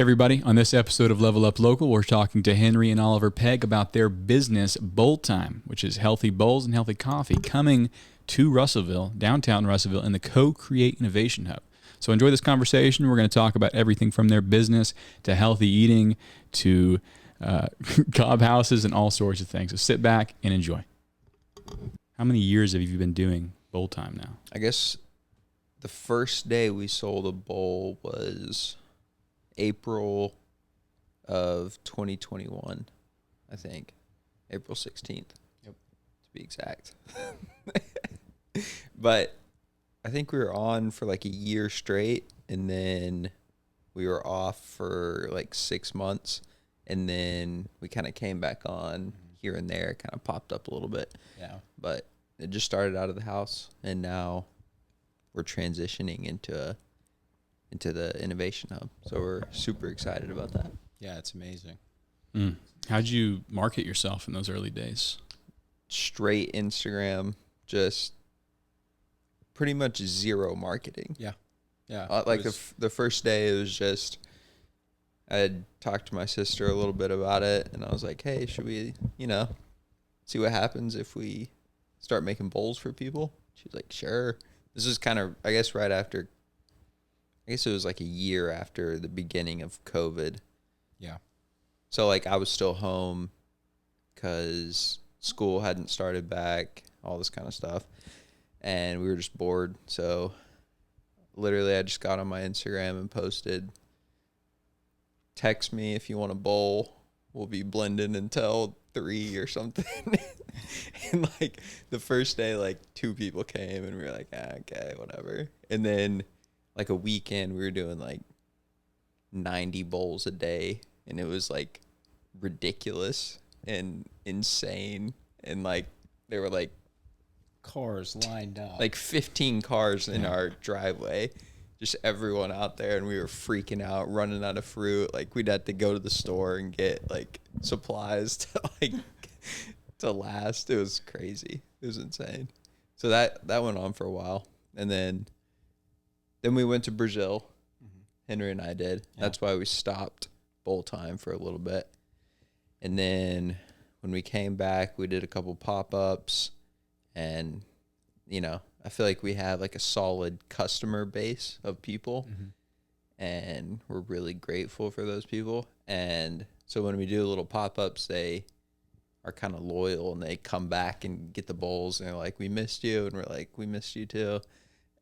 Hey everybody, on this episode of Level Up Local, we're talking to Henry and Oliver Pegg about their business Bowl Time, which is healthy bowls and healthy coffee, coming to Russellville, downtown Russellville, in the Co-Create Innovation Hub. So enjoy this conversation. We're going to talk about everything from their business to healthy eating to cob houses and all sorts of things. So sit back and enjoy. How many years have you been doing Bowl Time now? I guess the first day we sold a bowl was April of 2021, I think. April 16th. Yep. To be exact. But I think we were on for like a year straight, and then we were off for like 6 months, and then we kind of came back on here and there, kind of popped up a little bit. Yeah. But it just started out of the house, and now we're transitioning into the innovation hub. So we're super excited about that. Yeah, it's amazing. How'd you market yourself in those early days? Straight Instagram, just pretty much zero marketing. Yeah. Yeah. The first day, it was just, I had talked to my sister a little bit about it, and I was like, hey, should we, see what happens if we start making bowls for people? She was like, sure. This is kind of, I guess it was like a year after the beginning of COVID. Yeah. So like I was still home because school hadn't started back, all this kind of stuff. And we were just bored. So literally I just got on my Instagram and posted, text me if you want a bowl. We'll be blending until 3 or something. And like the first day, like 2 people came and we were like, okay, whatever. And then like a weekend, we were doing like 90 bowls a day, and it was like ridiculous and insane. And like there were like Cars lined up, like 15 cars in our driveway, just everyone out there, and we were freaking out, running out of fruit. Like we'd have to go to the store and get like supplies to last. It was crazy. It was insane. So that went on for a while, and then we went to Brazil. Henry and I did. Yeah. That's why we stopped Bowl Time for a little bit. And then when we came back, we did a couple pop-ups. And, I feel like we have like a solid customer base of people. And we're really grateful for those people. And so when we do little pop-ups, they are kind of loyal, and they come back and get the bowls. And they're like, we missed you. And we're like, we missed you too.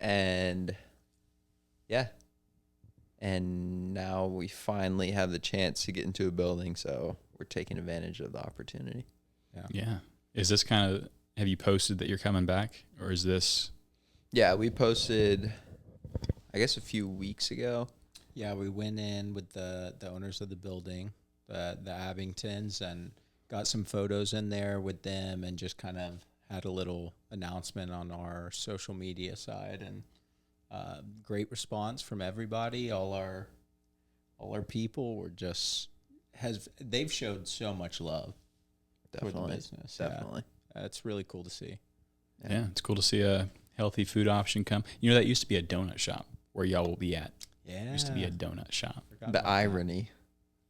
And yeah. And now we finally have the chance to get into a building, so we're taking advantage of the opportunity. Yeah. Is this have you posted that you're coming back, or is this? Yeah, we posted, I guess, a few weeks ago. Yeah, we went in with the owners of the building, the Abingtons, and got some photos in there with them, and just kind of had a little announcement on our social media side, and great response from everybody. All our people were they've showed so much love for the business. Definitely. Yeah. It's really cool to see. Yeah, it's cool to see a healthy food option come. That used to be a donut shop where y'all will be at. Yeah. It used to be a donut shop. The irony.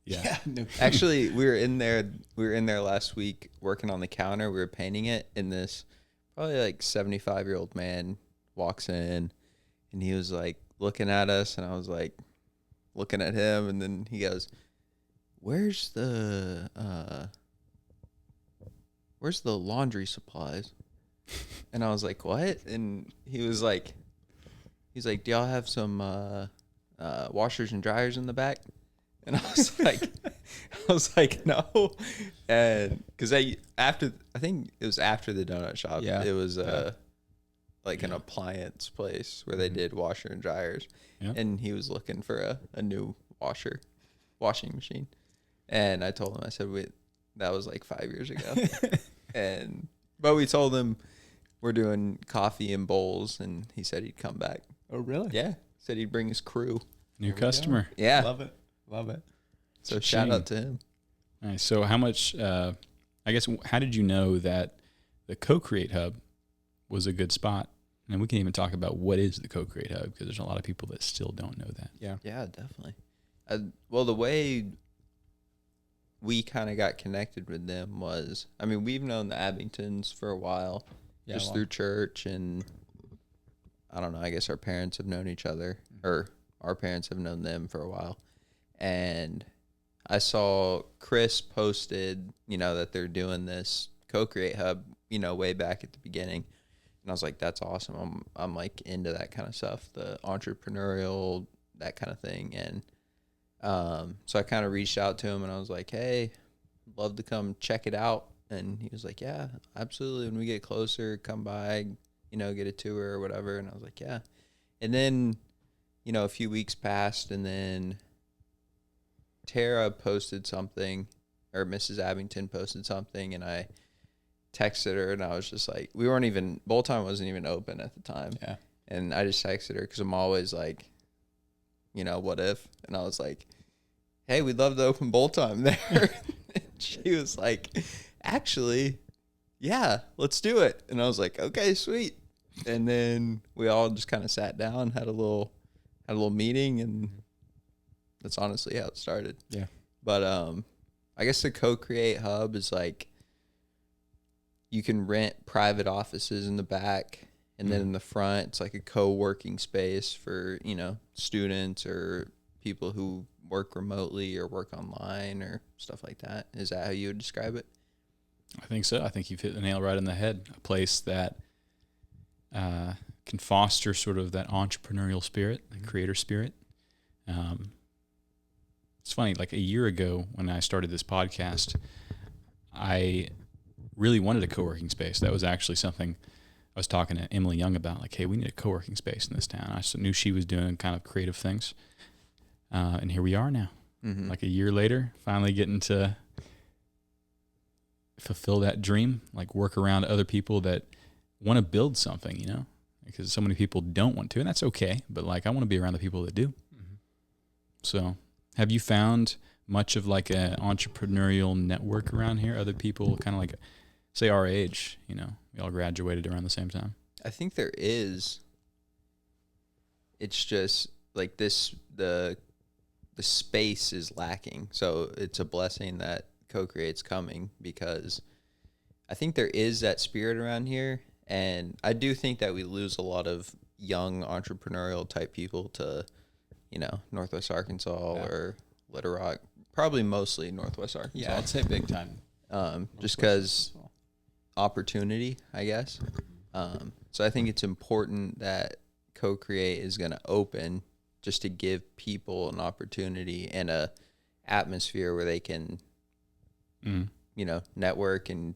Yeah. No Actually, we were in there last week working on the counter. We were painting it, and this probably like 75-year-old man walks in, and he was like looking at us, and I was like looking at him, and then he goes, where's the laundry supplies? And I was like, what? And he was like, do y'all have some washers and dryers in the back? And I was like, no. And because I think it was after the donut shop. Yeah. It was an appliance place where they did washer and dryers. Yeah. And he was looking for a new washing machine. And I told him, I said, wait, that was like 5 years ago. But we told him we're doing coffee and bowls, and he said he'd come back. Oh, really? Yeah. Said he'd bring his crew. New customer. Yeah. Love it. So shout out to him. Nice. So how much, how did you know that the Co-Create Hub was a good spot? And we can even talk about what is the Co-Create Hub, because there's a lot of people that still don't know that. Yeah. Yeah, definitely. Well, the way we kind of got connected with them was, I mean, we've known the Abingtons for a while, just through church, and I don't know, I guess our parents have known each other, or our parents have known them for a while. And I saw Chris posted, that they're doing this Co-Create Hub, way back at the beginning. And I was like, that's awesome. I'm like into that kind of stuff, the entrepreneurial, that kind of thing. And so I kind of reached out to him and I was like, hey, love to come check it out. And he was like, yeah, absolutely. When we get closer, come by, get a tour or whatever. And I was like, yeah. And then, a few weeks passed, and then Tara posted something, or Mrs. Abington posted something, and I texted her, and I was just like, Bowl Time wasn't even open at the time. Yeah. And I just texted her because I'm always like, what if? And I was like, hey, we'd love to open Bowl Time there. And she was like, actually, yeah, let's do it. And I was like, okay, sweet. And then we all just kind of sat down, had a little meeting, and that's honestly how it started. Yeah. But I guess the Co-Create Hub is like, you can rent private offices in the back, and then in the front, it's like a co-working space for, students or people who work remotely or work online or stuff like that. Is that how you would describe it? I think so. I think you've hit the nail right on the head. A place that can foster sort of that entrepreneurial spirit, the creator spirit. It's funny, like a year ago when I started this podcast, I really wanted a co-working space. That was actually something I was talking to Emily Young about, like, hey, we need a co-working space in this town. I knew she was doing kind of creative things. And here we are now, like a year later, finally getting to fulfill that dream, like work around other people that want to build something, because so many people don't want to, and that's okay. But like, I want to be around the people that do. So have you found much of like an entrepreneurial network around here? Other people kind of like, say our age, we all graduated around the same time. I think there is. It's just like the space is lacking. So it's a blessing that Co-Create's coming, because I think there is that spirit around here. And I do think that we lose a lot of young entrepreneurial type people to, Northwest Arkansas or Little Rock, probably mostly Northwest Arkansas. Yeah, I'd say big time. Just because opportunity, I guess. So I think it's important that Co-Create is going to open just to give people an opportunity and a atmosphere where they can, network and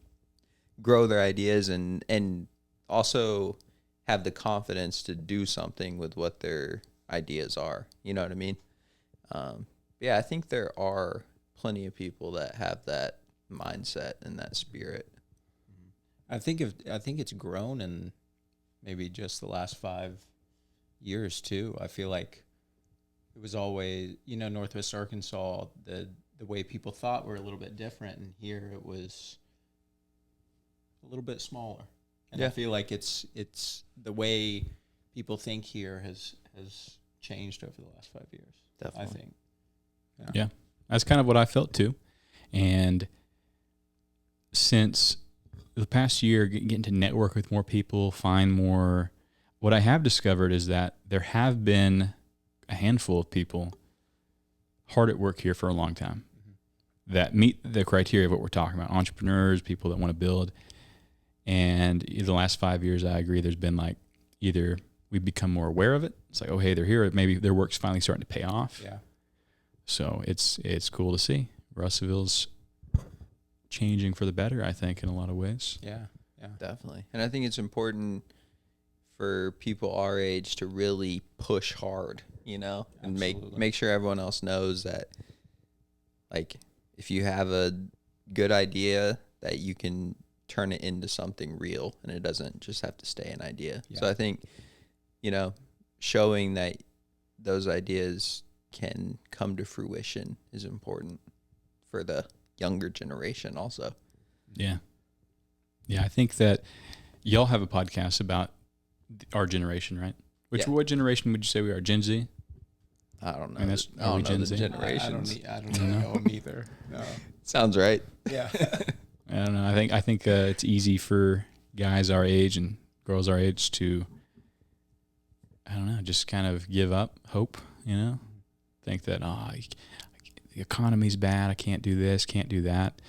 grow their ideas and also have the confidence to do something with what their ideas are. You know what I mean? Yeah, I think there are plenty of people that have that mindset and that spirit. I think it's grown in maybe just the last 5 years too. I feel like it was always, Northwest Arkansas, the way people thought were a little bit different, and here it was a little bit smaller. And I feel like it's the way people think here has changed over the last 5 years. Definitely. I think. Yeah, that's kind of what I felt too. And since the past year, getting to network with more people, find more, what I have discovered is that there have been a handful of people hard at work here for a long time that meet the criteria of what we're talking about: entrepreneurs, people that want to build. And in the last 5 years, I agree, there's been like, either we've become more aware of it. It's like, oh, hey, they're here. Maybe their work's finally starting to pay off. Yeah. So it's cool to see. Russellville's changing for the better, I think, in a lot of ways. Yeah. Definitely. And I think it's important for people our age to really push hard, and Absolutely. make sure everyone else knows that, like, if you have a good idea, that you can turn it into something real, and it doesn't just have to stay an idea. Yeah. So I think, showing that those ideas can come to fruition is important for the younger generation also. Yeah. Yeah, I think that y'all have a podcast about our generation, right? What generation would you say we are? Gen Z? I don't know. And that's I don't know Gen the Z. generations. I don't know them either. No. Sounds right. Yeah. I don't know. I think it's easy for guys our age and girls our age to, I don't know, just kind of give up hope. You know, think that the economy's bad. I can't do this, can't do that.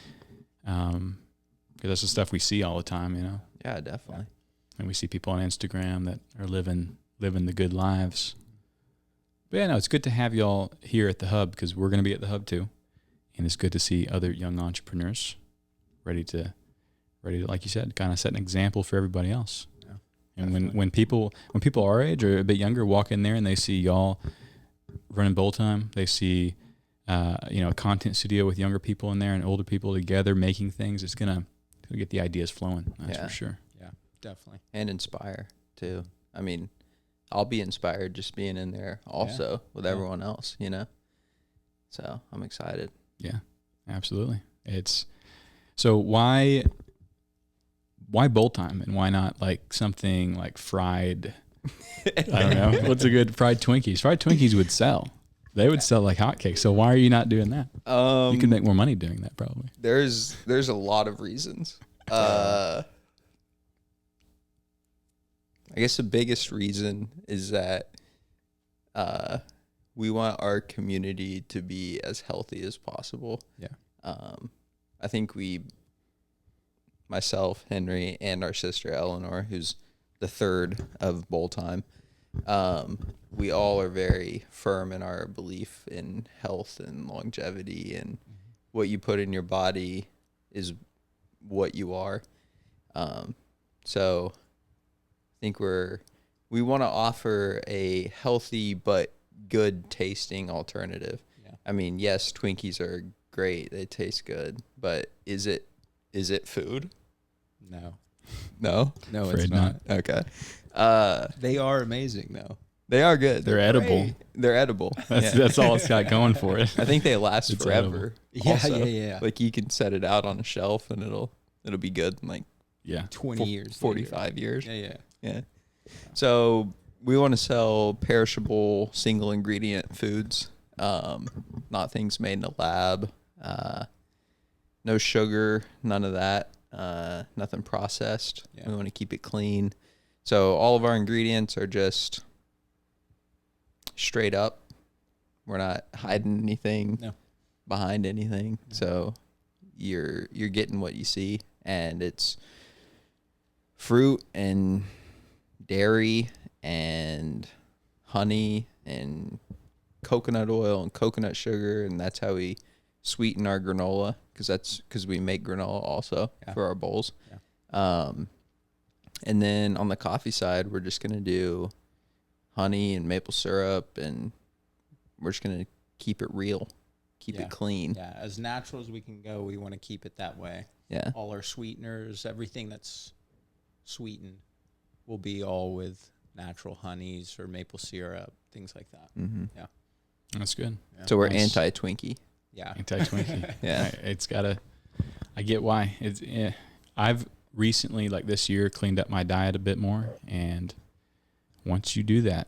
Because that's the stuff we see all the time. You know. Yeah, definitely. And we see people on Instagram that are living the good lives. But yeah, no, it's good to have y'all here at the Hub because we're going to be at the Hub too, and it's good to see other young entrepreneurs ready to, like you said, kind of set an example for everybody else. Yeah, and when people our age or a bit younger walk in there and they see y'all running bowl time, they see a content studio with younger people in there and older people together making things, it's gonna get the ideas flowing. That's for sure. Yeah, definitely. And inspire too. I mean, I'll be inspired just being in there also with everyone else, you know? So I'm excited. Yeah, absolutely. So why bowl time and why not like something like fried? I don't know. What's a good fried Twinkies? Fried Twinkies would sell. They would sell like hotcakes. So why are you not doing that? You could make more money doing that probably. There's a lot of reasons. I guess the biggest reason is that we want our community to be as healthy as possible. Yeah. I think myself, Henry, and our sister Eleanor, who's the third of bowl time, we all are very firm in our belief in health and longevity, and what you put in your body is what you are. So I think we want to offer a healthy but good tasting alternative. Yeah. I mean, yes, Twinkies are great. They taste good, but is it food? No. No? No, Afraid it's not. Okay. They are amazing though. They are good. They're edible. great. They're edible. That's all it's got going for it. I think they last It's forever. Yeah, also. yeah. Like you can set it out on a shelf and it'll be good in like 20 years 45 years. Yeah. Yeah. So we want to sell perishable single ingredient foods, not things made in a lab, no sugar, none of that, nothing processed. Yeah. We want to keep it clean. So all of our ingredients are just straight up. We're not hiding anything behind anything. Yeah. So you're getting what you see, and it's fruit and dairy and honey and coconut oil and coconut sugar, and that's how we sweeten our granola, because we make granola also for our bowls. And then on the coffee side, we're just gonna do honey and maple syrup, and we're just gonna keep it real, keep it clean. Yeah, as natural as we can go, we want to keep it that way. Yeah. All our sweeteners, everything that's sweetened will be all with natural honeys or maple syrup, things like that. Mm-hmm. Yeah. That's good. Yeah. So we're Nice. anti-Twinkie. Yeah. Anti-Twinkie. Yeah. I get why. I've recently, like this year, cleaned up my diet a bit more, and once you do that,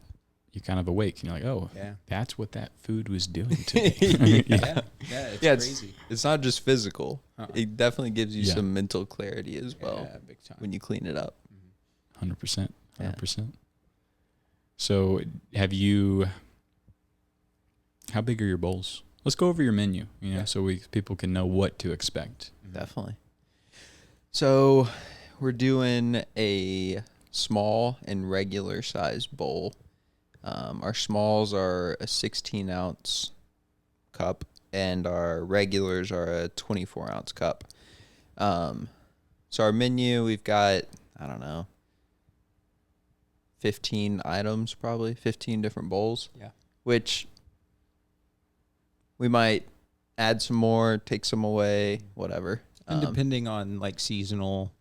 you kind of awake and you're like, oh, that's what that food was doing to me. Yeah. It's crazy. It's not just physical. Uh-uh. It definitely gives you Yeah. some mental clarity as well Yeah, big time. when you clean it up. 100%. Yeah. 100%. So how big are your bowls? Let's go over your menu, so people can know what to expect. Definitely. So we're doing a small and regular size bowl. Our smalls are a 16-ounce cup, and our regulars are a 24-ounce cup. So our menu, we've got, 15 items, probably 15 different bowls. Yeah. Which we might add some more, take some away, whatever. And depending on like seasonal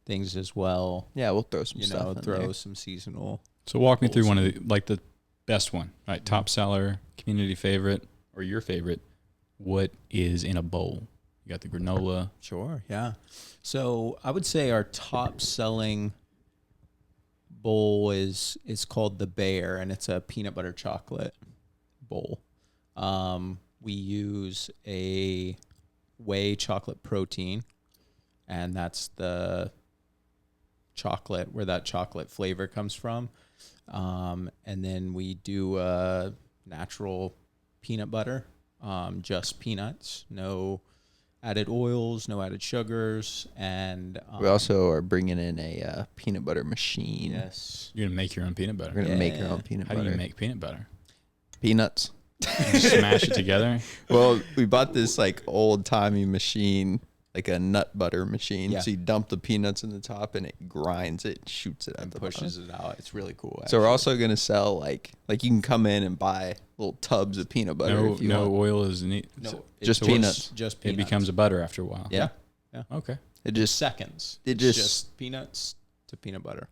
things as well, Yeah, we'll throw some stuff in throw there. some seasonal. So walk me through one of the best one, right? Top seller, community favorite, or your favorite. What is in a bowl? You got the granola. Sure, yeah. So I would say our top selling bowl is called the Bear, and it's a peanut butter chocolate bowl. We use a whey chocolate protein, and that's the chocolate where that chocolate flavor comes from. And then we do natural peanut butter, just peanuts, no added oils, no added sugars, and We also are bringing in a peanut butter machine. yes, You're gonna make your own peanut butter. We're gonna make our Yeah. own peanut How butter. do you make peanut butter? Peanuts? You smash it together. Well, we bought this like old timey machine, like a nut butter machine. Yeah. So you dump the peanuts in the top and it grinds it, shoots it at and the pushes bottom. it out. It's really cool. So we're actually. also gonna sell like you can come in and buy little tubs of peanut butter No, if you no want. oil is neat. no, So just it's peanuts. Just it peanuts. becomes a butter after a while. Yeah. Okay. It just seconds. It It's just- peanuts to peanut butter.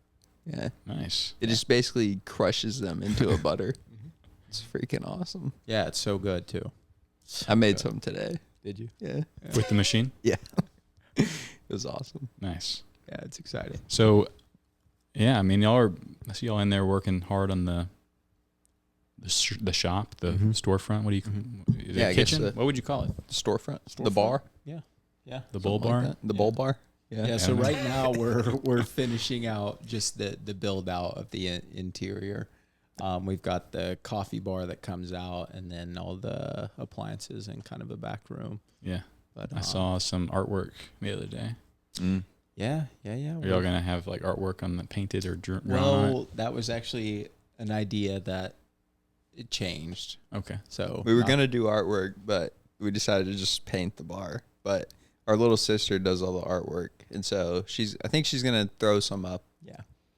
yeah. Nice. It just basically crushes them into a butter. It's freaking awesome. Yeah, it's so good too. I made some today. Did you? Yeah. With the machine. Yeah. It was awesome. Nice. Yeah, it's exciting. So, yeah, I mean, I see y'all in there working hard on the shop, the storefront. What do you? Is Yeah, it I guess kitchen? the- What would you call it? Storefront. The bar. Yeah. The bull Something like bar. that. The bull bar. Yeah. Yeah. So Yeah. right now we're finishing out just the build out of the interior. We've got the coffee bar that comes out, and then all the appliances in kind of a back room. Yeah, But I saw some artwork the other day. Yeah. Are y'all gonna have like artwork on the painted or drawn on Well, that was actually an idea that it changed. it? Okay. So We were gonna do artwork, but we decided to just paint the bar. But our little sister does all the artwork, and so I think she's gonna throw some up,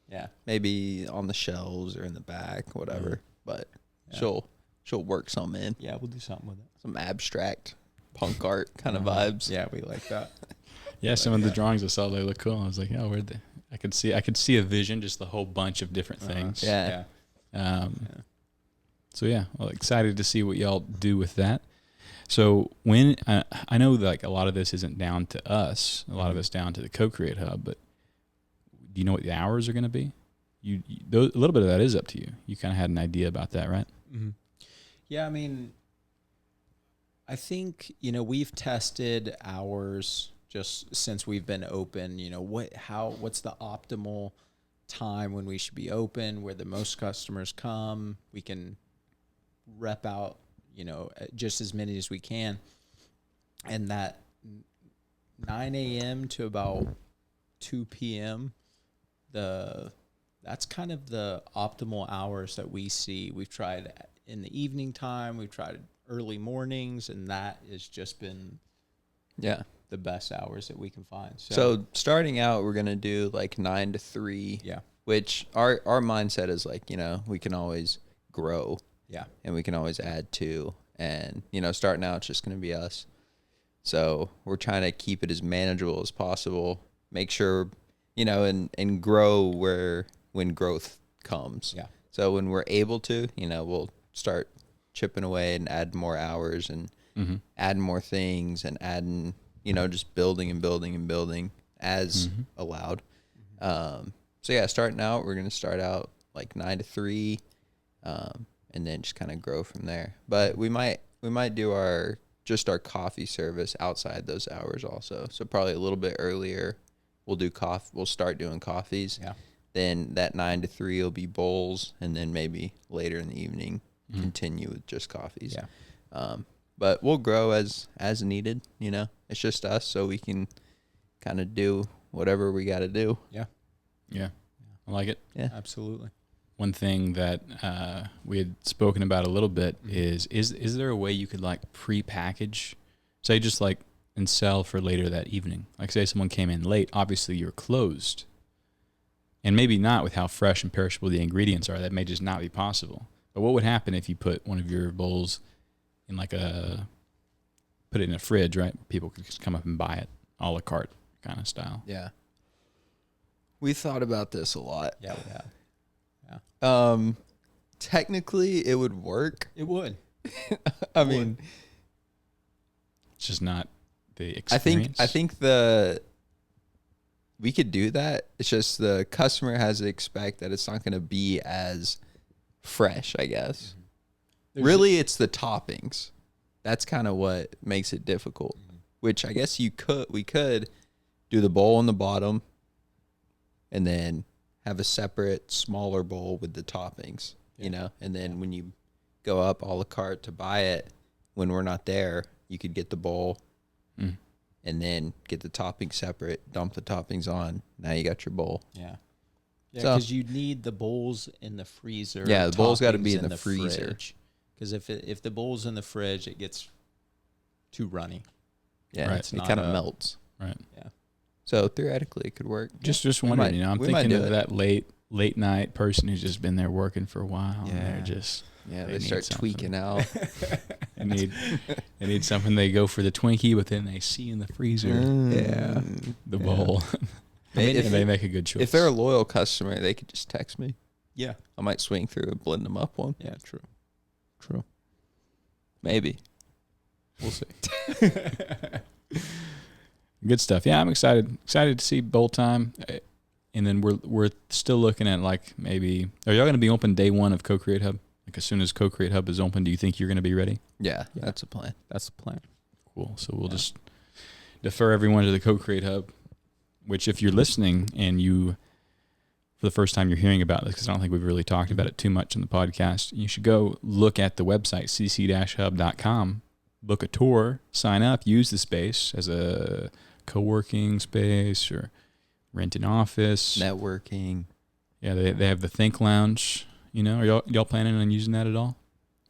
Yeah. maybe on the shelves or in the back, whatever. But Yeah. she'll work some in, Yeah, we'll do something with it. some abstract punk art kind of vibes. Yeah, we like that. Yeah, some of the drawings I saw, they look cool. I was like, oh, where'd they? I could see a vision, just a whole bunch of different things. Yeah. So yeah, well, excited to see what y'all do with that. So when I know that, like a lot of this isn't down to us, a lot of it's down to the Co-Create Hub. But do you know what the hours are going to be? A little bit of that is up to you. You kind of had an idea about that, right? Mm-hmm. Yeah, I mean, I think, we've tested hours just since we've been open. What's the optimal time when we should be open, where the most customers come? We can rep out, just as many as we can. And that 9 a.m. to about 2 p.m., that's kind of the optimal hours that we see. We've tried in the evening time, we've tried early mornings, and that has just been the best hours that we can find. So starting out, we're gonna do like 9 to 3. Yeah. Which our mindset is like, we can always grow. Yeah. And we can always add to. And, starting out, it's just going to be us. So we're trying to keep it as manageable as possible. Make sure, and grow when growth comes. Yeah. So when we're able to, we'll start chipping away and add more hours and adding more things and adding, just building and building and building as allowed. So yeah, starting out, we're going to start out like 9 to 3. And then just kind of grow from there. But we might do our coffee service outside those hours also. So probably a little bit earlier, we'll start doing coffees. Yeah. Then that 9 to 3 will be bowls, and then maybe later in the evening continue with just coffees. Yeah. But we'll grow as needed. It's just us, so we can kind of do whatever we got to do. Yeah. Yeah, I like it. Yeah. Absolutely. One thing that we had spoken about a little bit is there a way you could like pre-package, say just like and sell for later that evening? Like say someone came in late, obviously you're closed. And maybe not with how fresh and perishable the ingredients are. That may just not be possible. But what would happen if you put one of your bowls in put it in a fridge, right? People could just come up and buy it, a la carte kind of style. Yeah. We thought about this a lot. Yeah, we have. Technically, it would work. It would. I mean, It's just not the experience. I think we could do that. It's just the customer has to expect that it's not going to be as fresh, I guess. Really, it's the toppings. That's kind of what makes it difficult. Which I guess we could do the bowl on the bottom, and then have a separate smaller bowl with the toppings. You know, and then when you go up a la carte to buy it, when we're not there, you could get the bowl, and then get the toppings separate. Dump the toppings on. Now you got your bowl. Yeah, So- because you need the bowls in the freezer. Yeah, the bowl's gotta be toppings in the freezer. Because if the bowl's in the fridge, it gets too runny. Yeah, Right. it not kind of a- melts. Right. Yeah. So theoretically, it could work. Just We wondering, might- you know, I'm we might thinking do of it. that late night person who's just been there working for a while. And Yeah. they're just Yeah, They they need start something. tweaking out. they need something. They go for the Twinkie, but then they see in the freezer Yeah. the Yeah. bowl. If- and they make a good choice. If they're a loyal customer, they could just text me. Yeah. I might swing through and blend them up one. Yeah. True. Maybe. We'll see. Good stuff. Yeah, I'm excited to see bowl time. And then we're still looking at like maybe are y'all going to be open day one of Co-Create Hub? Like as soon as Co-Create Hub is open, do you think you're going to be ready? Yeah, Yeah. that's a plan. That's the plan. Cool. So we'll Yeah. just defer everyone to the Co-Create Hub, which if you're listening and you, for the first time you're hearing about this, because I don't think we've really talked about it too much in the podcast, you should go look at the website, cc-hub.com, book a tour, sign up, use the space as a co-working space or rent an office. Networking. Yeah, they have the Think Lounge. You know, are y'all planning on using that at all?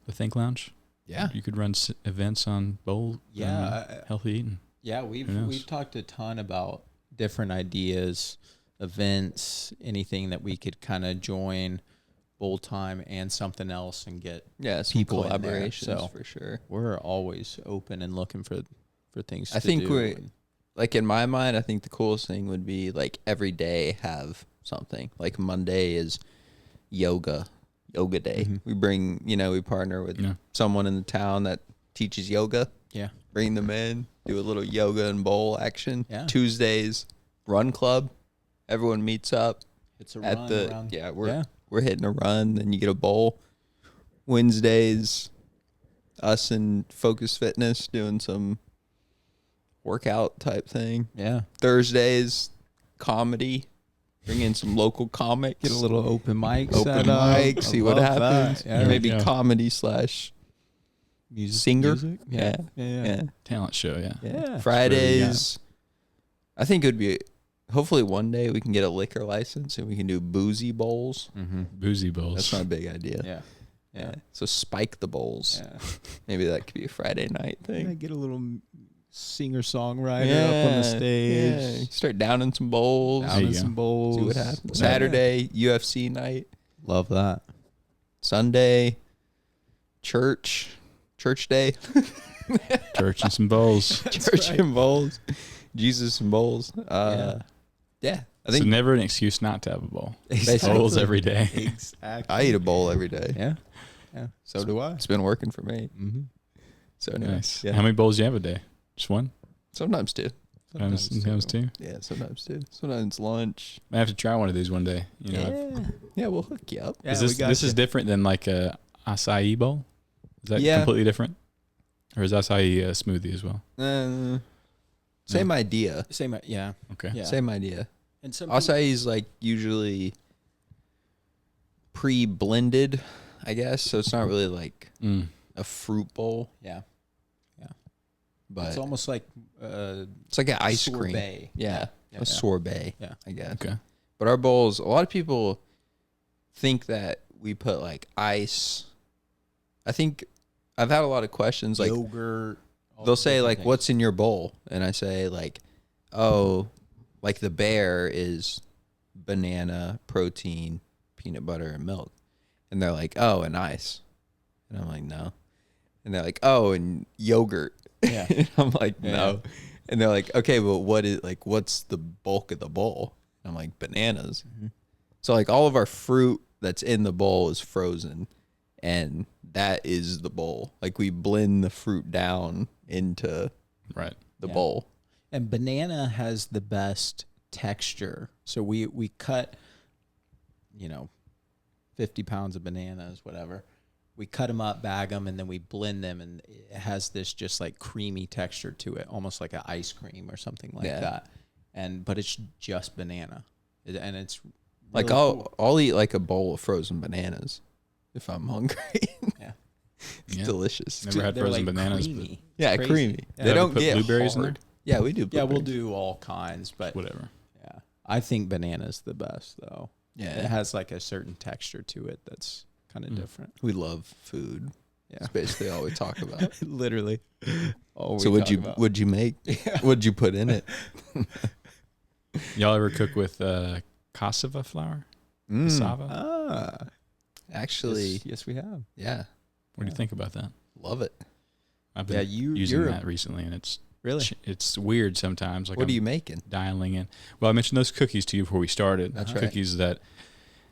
The Think Lounge? Yeah. You could run events on bowl. Healthy eating. Yeah, Who knows? we've talked a ton about different ideas, events, anything that we could kind of join bowl time and something else and get. Yeah, some People in there, collaborations so- for sure. We're always open and looking for things. I to think do we- and- Like in my mind, I think the coolest thing would be like every day have something. Like Monday is yoga day. Mhm. We partner with Yeah. someone in the town that teaches yoga. Yeah. Bring them in, do a little yoga and bowl action. Yeah. Tuesdays, run club. Everyone meets up It's a at run the around. we're hitting a run, then you get a bowl. Wednesdays, us and Focus Fitness doing some workout type thing. Yeah. Thursdays, comedy. Bring in some local comics. Get a little open mic open set up. mic, see I what love happens. that. Yeah. Maybe Yeah. comedy / Music, singer. music? Yeah. Yeah. Talent show, yeah. Yeah. Fridays. I think it would be. Hopefully, one day we can get a liquor license and we can do boozy bowls. Mm-hmm. Boozy bowls. That's my big idea. Yeah. Yeah. So spike the bowls. Yeah. Maybe that could be a Friday night thing. Get a little singer-songwriter up on the stage. Yeah. You start downing some bowls. There you Down in go. some bowls. See what happens. Yeah. Saturday, UFC night. Love that. Sunday, church day. Church and some bowls. Church and bowls. Jesus and bowls. Yeah. Yeah. I So think never an excuse not to have a bowl. Exactly. Bowls every day. Exactly. I eat a bowl every day. Yeah. Yeah. So do I. It's been working for me. Mm-hmm. So anyway, Nice. yeah. How many bowls do you have a day? Just one? Sometimes two. Sometimes two? Yeah, sometimes two. Sometimes lunch. I have to try one of these one day. You know, Yeah. Yeah, we'll hook you up. Yeah, is we this got this is you. different than like a acai bowl? Is that Yeah. completely different? Or is acai a smoothie as well? Same idea. Same. Yeah. Okay. Yeah. Same idea. And some Acai is like usually pre-blended, I guess. So it's not really like Mm. a fruit bowl, Yeah. but It's almost like it's like an ice cream. sorbet. Yeah, Yeah. a sorbet. Yeah. I guess. Okay. But our bowls, a lot of people think that we put like ice. I think I've had a lot of questions like yogurt. all they'll the say different like things. what's in your bowl, and I say like, oh, like the bear is banana, protein, peanut butter, and milk, and they're like, oh, and ice, and I'm like, no, and they're like, oh, and yogurt. Yeah. And I'm like, no, Yeah. and they're like, okay, but what's the bulk of the bowl? And I'm like, bananas. Mhm. So like all of our fruit that's in the bowl is frozen, and that is the bowl. Like we blend the fruit down into Right. the Yeah. bowl. And banana has the best texture. So we cut, 50 pounds of bananas, whatever, we cut them up, bag them, and then we blend them, and it has this just like creamy texture to it, almost like an ice cream or something like that. But it's just banana, and it's really Like cool. I'll eat like a bowl of frozen bananas if I'm hungry. Yeah. It's Yeah. delicious. Never had They're frozen like bananas. creamy. Yeah, Crazy. creamy. Yeah. They Ever don't put get blueberries in hard. there? Yeah, we do. Yeah, we'll blueberries. do all kinds, but Whatever. yeah, I think banana's the best though. Yeah, It has like a certain texture to it that's kind of different. we love food. Yeah, It's basically all we talk about. literally. All So we what'd talk about. you make? Yeah. What'd you put in it? Y'all ever cook with cassava flour? Cassava? Ah, Actually, yes, we have. yeah, What do you think about that? love it. I've Yeah, been you're using that recently, and it's really. it's weird sometimes. Like What I'm are you making? dialing in? Well, I mentioned those cookies to you before we started. That's right. Cookies that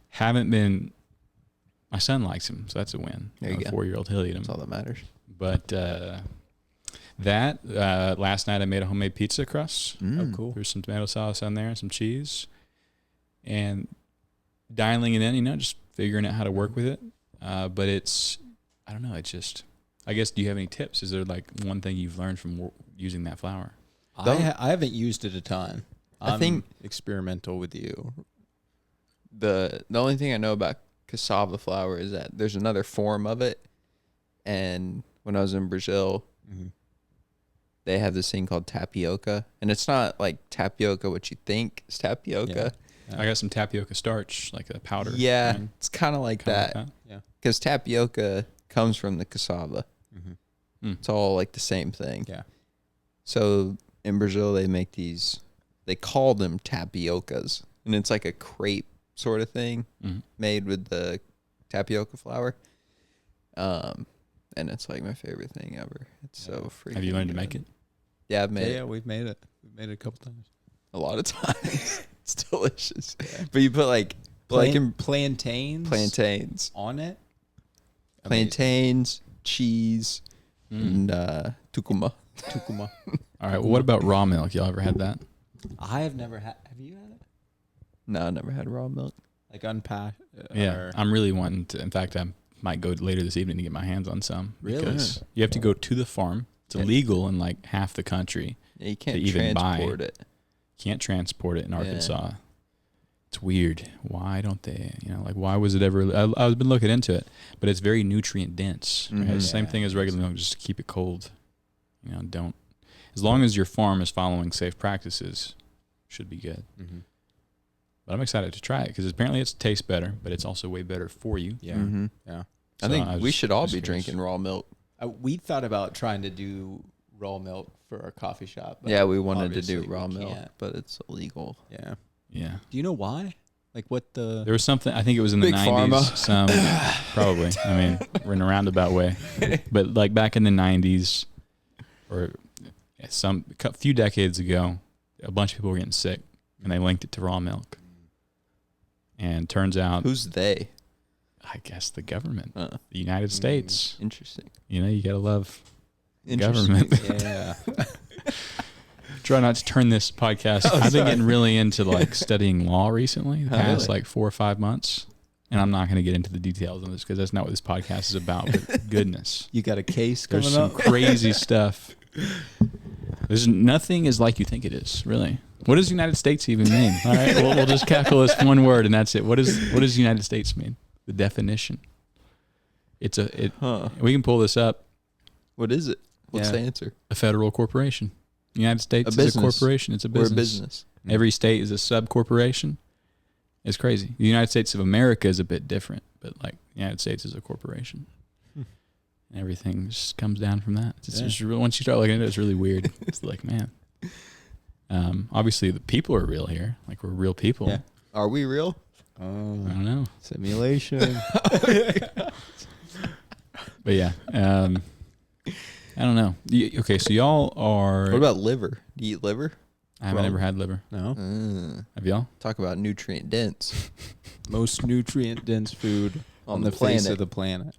haven't been. My son likes them, so that's a win. There you A go. 4-year-old, he'll eat them. That's all that matters. But last night I made a homemade pizza crust. Oh, cool. There's some tomato sauce on there and some cheese, and dialing it in. Just figuring out how to work with it. But I don't know. It's just. I guess. Do you have any tips? Is there like one thing you've learned from using that flour? I haven't used it a ton. I think- experimental with you. The only thing I know about cassava flour is that there's another form of it, and when I was in Brazil, they have this thing called tapioca, and it's not like tapioca what you think is tapioca. I got some tapioca starch, like a powder. Yeah, right? it's kind of like Kinda that Yeah. because tapioca comes from the cassava. Mm. It's all like the same thing. Yeah. So in Brazil, they make these. They call them tapiocas, and it's like a crepe sort of thing Mhm. made with the tapioca flour. And it's like my favorite thing ever. It's so freaking. Have you learned to good. make it? Yeah, I've made Yeah, it we've made it. We've made it a couple times. a lot of times. It's delicious. But you put like in Plantains plantains, on it. plantains, cheese, and tucuma. Tucuma. All right. Well, what about raw milk? Y'all ever had that? I have never had. Have you had it? No, I never had raw milk. Like unpacked? Yeah, I'm really wanting to. In fact, I might go later this evening to get my hands on some. Really? Because you have to go to the farm. It's Yeah. illegal in like half the country. Yeah, you can't even buy. transport it. Can't transport it in Arkansas. It's weird. Why don't they? Like why was it ever? I've been looking into it, but it's very nutrient dense. Right? Mhm. Same thing as regular milk. Just keep it cold. Don't. As long as your farm is following safe practices, should be good. Mm-hmm. But I'm excited to try it because apparently it tastes better, but it's also way better for you. Yeah. Mhm. Yeah. I So think I was we should all just be curious. drinking raw milk. We thought about trying to do raw milk for our coffee shop. But Yeah, we wanted to obviously do raw we milk, can't. but it's illegal. Yeah. Yeah. Do you know why? Like what the? There was something, I think it was in the Big 90s. Pharma. Some, probably. I mean, we're in a roundabout way. But like back in the 90s or a few decades ago, a bunch of people were getting sick and they linked it to raw milk. And turns out, Who's they? I guess the government, Uh, the United States. interesting. You got to love Interesting. government. Yeah. Try not to turn this podcast. I've been getting really into like studying law recently, the past really? like 4 or 5 months. And I'm not going to get into the details on this because that's not what this podcast is about. But goodness, You got a case there's coming some up. crazy stuff. There's nothing is like you think it is. Really, what does United States even mean? All right, we'll just cackle this one word and that's it. What does United States mean? The definition. Huh. We can pull this up. What is it? What's Yeah. the answer? A federal corporation. United States A is business. a corporation. It's a We're business. a business. Every state is a sub corporation. It's crazy. The United States of America is a bit different, but like the United States is a corporation. And everything just comes down from that. It's Yeah. just once you start looking at it, it's really weird. It's like, man. Obviously the people are real here. Like we're real people. Yeah. Are we real? I Oh, don't know. simulation. But yeah. I don't know. Okay, so y'all are What about liver? Do you eat liver? I haven't ever had liver. No. Have y'all? Talk about nutrient dense Most nutrient dense food on the face of the planet.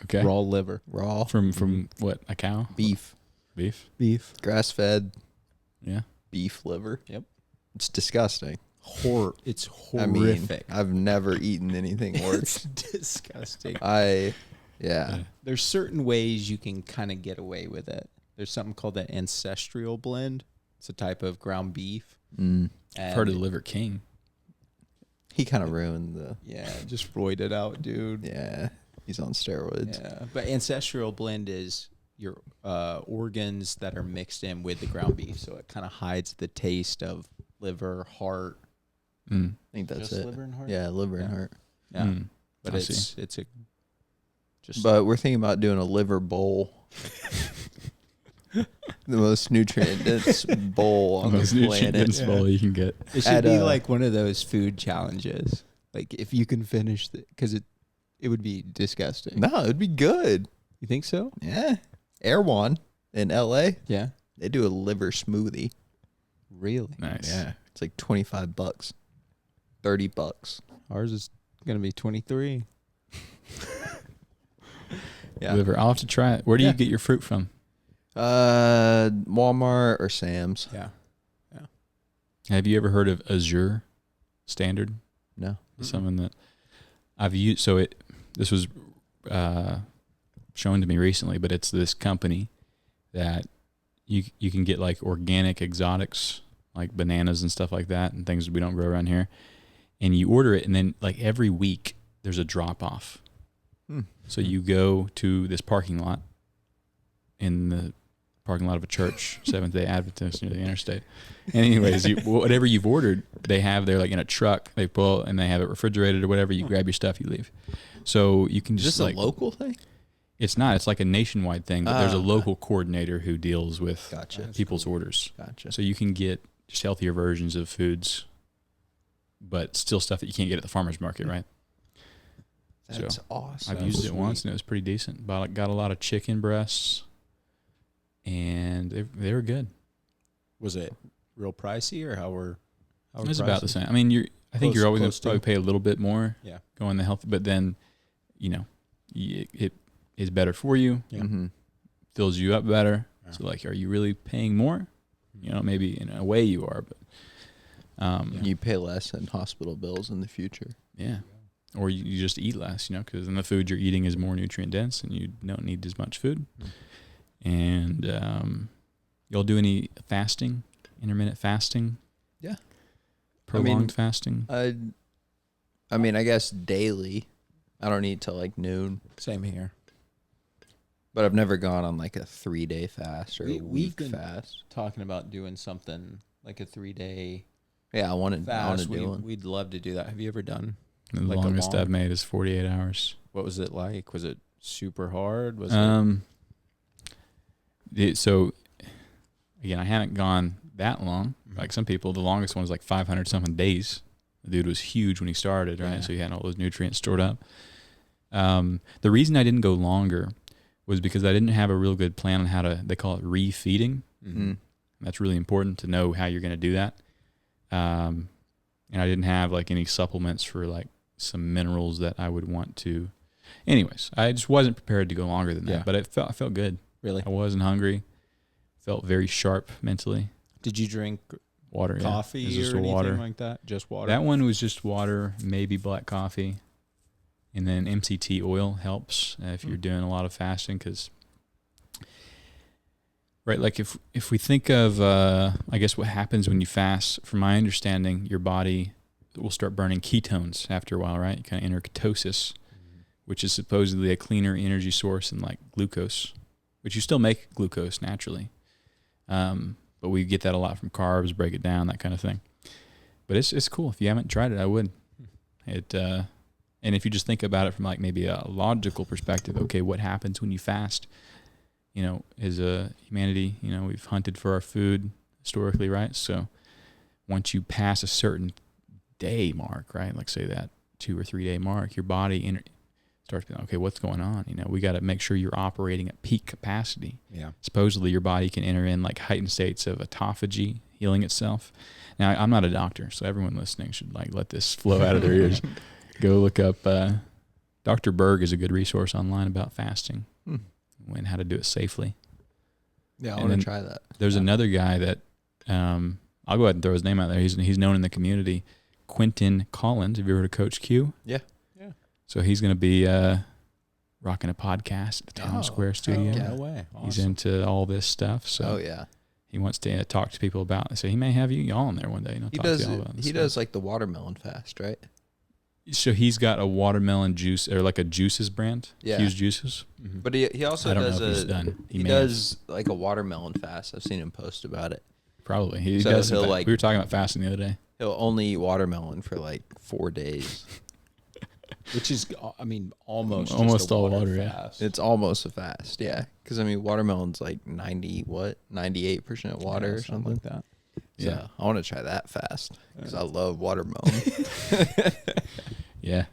Okay. Raw liver. raw From what? A cow? beef, Beef? Beef. grass fed Yeah. beef liver. Yep. It's disgusting. It's I mean, horrific. I've never eaten anything worse. It's disgusting. I Yeah. There's certain ways you can kind of get away with it. There's something called the ancestral blend. It's a type of ground beef. Mm. I've heard of the Liver King. He kind of ruined the. Yeah, just roided out, dude. Yeah, he's on steroids. Yeah, but ancestral blend is your organs that are mixed in with the ground beef, so it kind of hides the taste of liver, heart. Mm. I think that's Just it. liver and heart? Yeah, liver and heart. Yeah, Mm. but I it's a just. But we're thinking about doing a liver bowl. The most nutrient-dense bowl on the Most planet. nutrient-dense bowl you can get. It should be like one of those food challenges. Like if you can finish it, because it would be disgusting. No, it'd be good. You think so? Yeah. Air One in LA, Yeah. they do a liver smoothie. Really? Nice. Yeah. It's like $25, $30. Ours is gonna be 23. Yeah. Liver. I'll have to try it. Where do you get your fruit from? Walmart or Sam's. Yeah. Have you ever heard of Azure Standard? No. Something that I've used. So this was shown to me recently, but it's this company that you can get like organic exotics, like bananas and stuff like that, and things we don't grow around here. And you order it, and then like every week there's a drop off. So you go to this parking lot in the parking lot of a church, Seventh-day Adventist near the interstate. And anyways, whatever you've ordered, they have there like in a truck. They pull and they have it refrigerated or whatever. You grab your stuff, you leave. So you can Is just this like a local thing? It's not. It's like a nationwide thing, but there's a local coordinator who deals with people's orders. Gotcha. So you can get just healthier versions of foods, but still stuff that you can't get at the farmer's market, right? That's awesome. I've used it once and it was pretty decent. Got a lot of chicken breasts, and they were good. Was it real pricey or how were? It was about the same. I mean, I think you're always going to probably pay a little bit more. Yeah. Going the health, but then, it is better for you. Yeah. Mm-hmm. Fills you up better. Yeah. So like, are you really paying more? Maybe in a way you are, but You pay less in hospital bills in the future. yeah. Or you just eat less, because then the food you're eating is more nutrient dense and you don't need as much food. And y'all do any fasting, intermittent fasting? Yeah. Prolonged fasting? I mean, I guess daily. I don't eat till like noon. Same here. But I've never gone on like a 3-day fast or a We've week been fast. Talking about doing something like a 3-day Yeah, I want to fast. do one. We'd love to do that. Have you ever done? The like a longest long- I've made is 48 hours. What was it like? Was it super hard? Was So again, I haven't gone that long. Like some people, the longest one was like 500 something days. The dude was huge when he started, right? Yeah. So he had all those nutrients stored up. The reason I didn't go longer was because I didn't have a real good plan on they call it refeeding. Mm-hmm. That's really important to know how you're going to do that. And I didn't have like any supplements for like some minerals that I would want to. Anyways, I just wasn't prepared to go longer than that, Yeah. but I felt good. Really? I wasn't hungry. Felt very sharp mentally. Did you drink Water, coffee yeah. It was just or anything water. like that? Just water? That one was just water, maybe black coffee, and then MCT oil helps if you're doing a lot of fasting because, right, like if we think of, I guess what happens when you fast, from my understanding, your body will start burning ketones after a while, right? You kind of enter ketosis, which is supposedly a cleaner energy source than like glucose, which you still make glucose naturally. But we get that a lot from carbs, break it down, that kind of thing. But it's cool. If you haven't tried it, I would. And if you just think about it from like maybe a logical perspective, okay, what happens when you fast? As a humanity, we've hunted for our food historically, right? So once you pass a certain day mark, right? Like say that 2 or 3 day mark, your body starts being, okay, what's going on? We got to make sure you're operating at peak capacity. Yeah. Supposedly your body can enter in like heightened states of autophagy, healing itself. Now, I'm not a doctor, so everyone listening should like let this flow out of their ears. Go look up, Dr. Berg is a good resource online about fasting and how to do it safely. Yeah, I And want then to try that. There's another guy that, I'll go ahead and throw his name out there. He's known in the community, Quentin Collins. Have you ever heard of Coach Q? Yeah. Yeah. So he's going to be rocking a podcast at the Town Square studio. No way. He's Awesome. into all this stuff. So Oh yeah. he wants to talk to people about it. So he may have you all in there one day. You know, He talk does. to y'all about this He stuff. does like the watermelon fast, right? So he's got a watermelon juice or like a juices brand. Yeah. Hughes Juices. Mhm. But he also I don't does know if he's a done. he may have. does like a watermelon fast. I've seen him post about it. Probably. He So does. he'll, We like- were talking about fasting the other day. He'll only eat watermelon for like 4 days. Which is, I mean, almost Almost just a all water water, yeah. fast. It's almost a fast, yeah. Because I mean, watermelon's like 98% water Yeah, or something. like that. So Yeah. I want to try that fast because I love watermelon. Yeah.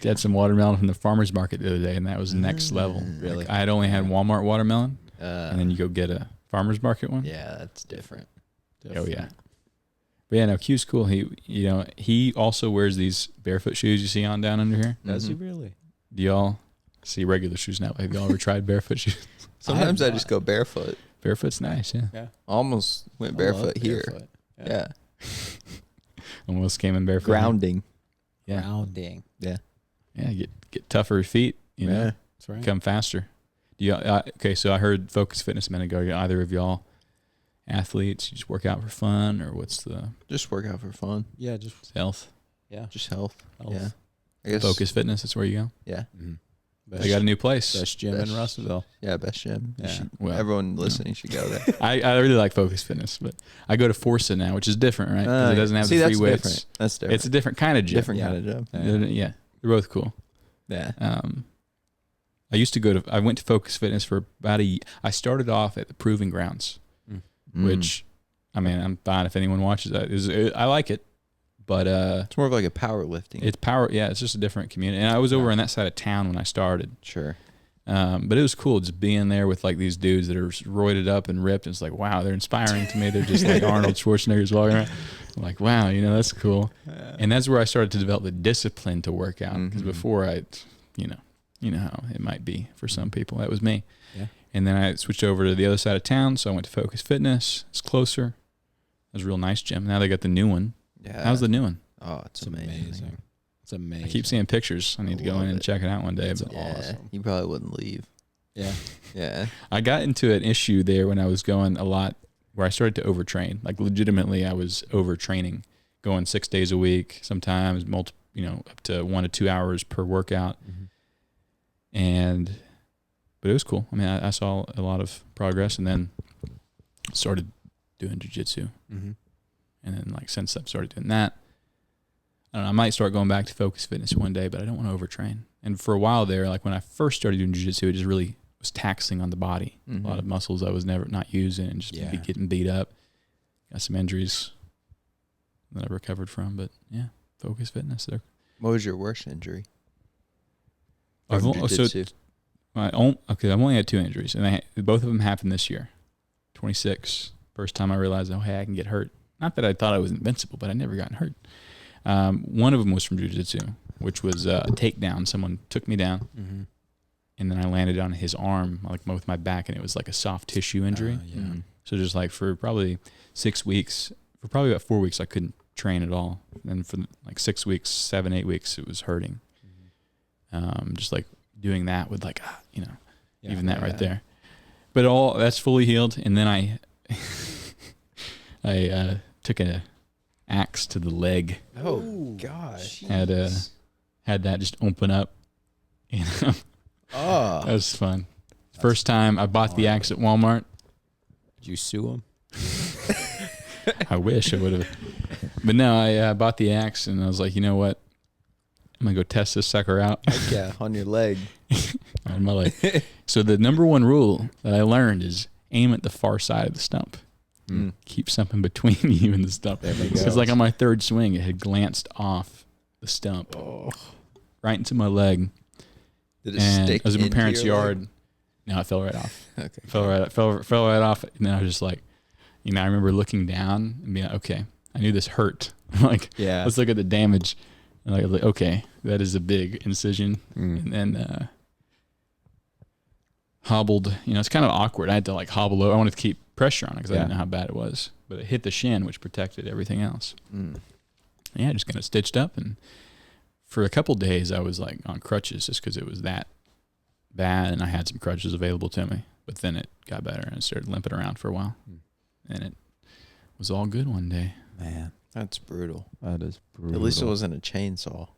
Had some watermelon from the farmer's market the other day, and that was next level. Really? Like, I had only had Walmart watermelon, and then you go get a farmer's market one. yeah, that's different. Oh yeah. But yeah, no, Q's cool. He also wears these barefoot shoes you see on down under here. Does he Mhm. really? Do y'all see regular shoes now? Have y'all ever tried barefoot shoes? Sometimes I I have just not. go barefoot. Barefoot's nice, yeah. Yeah. Almost went I love barefoot here. barefoot. Yeah. Almost came in barefoot. Grounding. Yeah. Grounding. Yeah, get tougher feet, you know, Yeah. That's right. come faster. Do you okay, so I heard Focus Fitness a minute ago. Are either of y'all athletes? You just work out for fun, or what's the Just work out for fun. Yeah, just health? Just health. health. Yeah. I guess. Focus Fitness, that's where you go. Yeah. Mhm. They got a new place. Best gym Best- in Russellville. Yeah. Best gym. You Yeah. should- Well, everyone listening should go there. I really like Focus Fitness, but I go to Forza now, which is different, right? 'Cause it doesn't have See, the free that's weights. different. That's different. It's a different kind of gym. different Yeah. kind of gym. Yeah, they're both cool. Yeah. I used to I went to Focus Fitness for about I started off at the Proving Grounds, which, I mean, I'm fine if anyone watches that. I like it, but it's more of like a powerlifting. it's power. Yeah, it's just a different community. And I was over on that side of town when I started. Sure. But it was cool just being there with like these dudes that are roided up and ripped. It's like, wow, they're inspiring to me. They're just like Arnold Schwarzenegger's walking around. I'm like, wow, that's cool. And that's where I started to develop the discipline to work out. Because Mhm. before you know how it might be for some people. That was me. Yeah. And then I switched over to the other side of town. So I went to Focus Fitness. It's closer. It was a real nice gym. Now they got the new one. Yeah. How's the new one? Oh, it's It's amazing. amazing. It's amazing. I keep seeing pictures. I need to go love in and it. check it out one day. It's But Yeah. Awesome. You probably wouldn't leave. Yeah. Yeah. I got into an issue there when I was going a lot where I started to overtrain. Like legitimately, I was overtraining, going 6 days a week, sometimes up to 1 to 2 hours per workout. But it was cool. I mean, I saw a lot of progress, and then started doing jiu-jitsu. Mm-hmm. And then since I've started doing that, I don't know, I might start going back to Focus Fitness one day, but I don't want to overtrain. And for a while there, like when I first started doing jiu-jitsu, it just really was taxing on the body. Mhm. A lot of muscles I was not using, and just Yeah. getting beat up. Got some injuries that I recovered from, but yeah, Focus Fitness. What was your worst injury? I've From only jiu-jitsu? I've only had 2 injuries, and both of them happened this year. 26, first time I realized, hey, I can get hurt. Not that I thought I was invincible, but I never gotten hurt. One of them was from jiu-jitsu, which was a takedown. Someone took me down, Mm-hmm. and then I landed on his arm, with my back, and it was like a soft tissue injury. Yeah. Mhm. So just for probably 6 weeks, for probably about 4 weeks, I couldn't train at all. And for 6 weeks, 7, 8 weeks, it was hurting. Just doing that would even that right there. But all that's fully healed. And then I took an axe to the leg. Oh gosh. Had that just open up. That Oh. was fun. First time I bought the axe at Walmart. Did you sue him? I wish I would have. But no, I bought the axe and I was like, you know what? I'm going to go test this sucker out Yeah, on your leg. on my leg. So the number one rule that I learned is aim at the far side of the stump. Mm. Keep something between you and the stump. There we Because go. on my third swing, it had glanced off the stump right into my leg. Did it And stick I was in my into parents' your yard. leg? No, it fell right off. Okay. Fell right off. And then I was just like, I remember looking down and being like, okay, I knew this hurt. Yeah. Let's look at the damage. And I was like, okay, that is a big incision. Mm. And then hobbled. It's kind of awkward. I had to hobble over. I wanted to keep pressure on it because I didn't know how bad it was. But it hit the shin, which protected everything else. Mm. Yeah, just kind of stitched up. And for a couple days, I was on crutches just because it was that bad, and I had some crutches available to me. But then it got better, and I started limping around for a while, and it was all good one day. Man, That's brutal. that is brutal. At least it wasn't a chainsaw.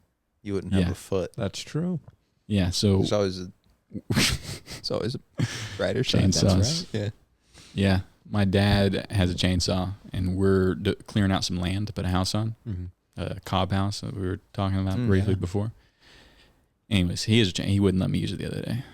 You wouldn't have Yeah. a foot. That's true. Yeah, so It's always a brighter side. Chainsaws. That's right. Yeah. yeah, my dad has a chainsaw, and we're clearing out some land to put a house on, a cob house that we were talking about briefly before. Anyways, he wouldn't let me use it the other day